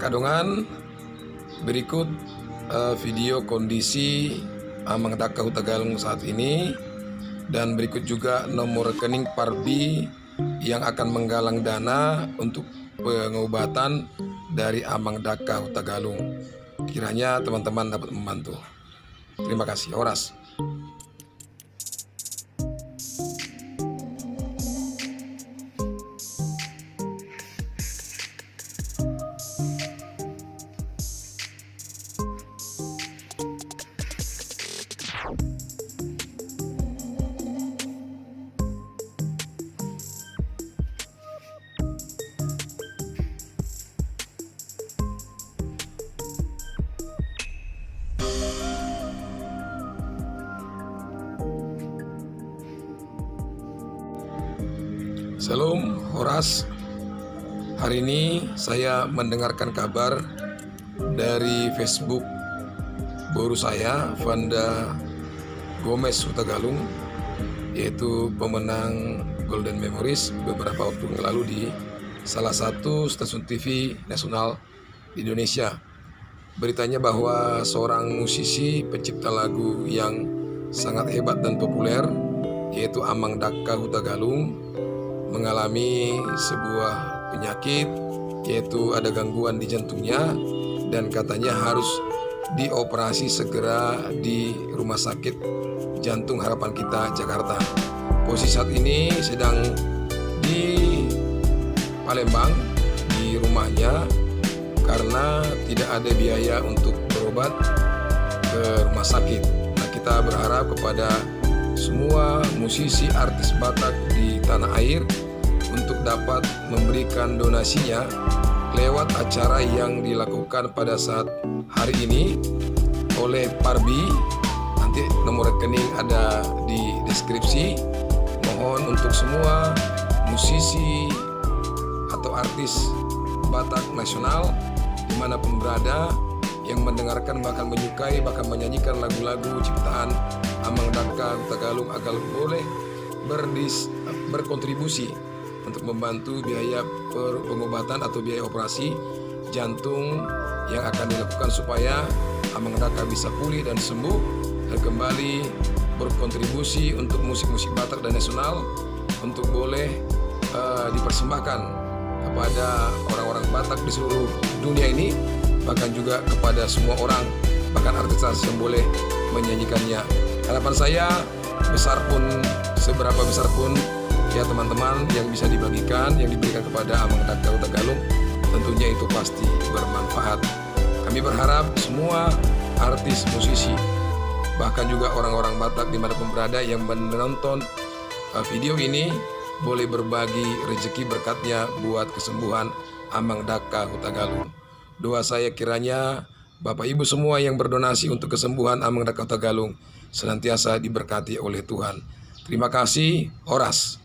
Kadongan berikut video kondisi Amang Daka Huta Galung saat ini, dan berikut juga nomor rekening Parbi yang akan menggalang dana untuk pengobatan dari Amang Daka Huta Galung. Kiranya teman-teman dapat membantu. Terima kasih. Horas. Salam, Horas. Hari ini saya mendengarkan kabar dari Facebook guru saya, Vanda Gomez Huta Galung, yaitu pemenang Golden Memories beberapa waktu yang lalu di salah satu stasiun TV nasional di Indonesia. Beritanya bahwa seorang musisi pencipta lagu yang sangat hebat dan populer, yaitu Amang Daka Huta Galung, mengalami sebuah penyakit, yaitu ada gangguan di jantungnya, dan katanya harus dioperasi segera di Rumah Sakit Jantung Harapan Kita Jakarta. Posisi saat ini sedang di Palembang di rumahnya karena tidak ada biaya untuk berobat ke rumah sakit. Nah, kita berharap kepada semua musisi artis Batak di tanah air untuk dapat memberikan donasinya lewat acara yang dilakukan pada saat hari ini oleh Parbi. Nanti nomor rekening ada di deskripsi. Mohon untuk semua musisi atau artis Batak nasional dimanapun berada yang mendengarkan, bahkan menyukai, bahkan menyanyikan lagu-lagu ciptaan Amang Daka Huta Galung agar boleh berkontribusi untuk membantu biaya pengobatan atau biaya operasi jantung yang akan dilakukan supaya Amang Daka bisa pulih dan sembuh dan kembali berkontribusi untuk musik-musik Batak dan nasional untuk boleh dipersembahkan kepada orang-orang Batak di seluruh dunia ini, bahkan juga kepada semua orang, bahkan artis yang boleh menyanyikannya. Harapan saya besar pun, seberapa besar pun ya teman-teman yang bisa dibagikan, yang diberikan kepada Amang Daka Huta Galung, tentunya itu pasti bermanfaat. Kami berharap semua artis, musisi, bahkan juga orang-orang Batak dimanapun berada yang menonton video ini boleh berbagi rezeki berkatnya buat kesembuhan Amang Daka Huta Galung. Doa saya kiranya Bapak Ibu semua yang berdonasi untuk kesembuhan Amang Daka Huta Galung senantiasa diberkati oleh Tuhan. Terima kasih. Horas.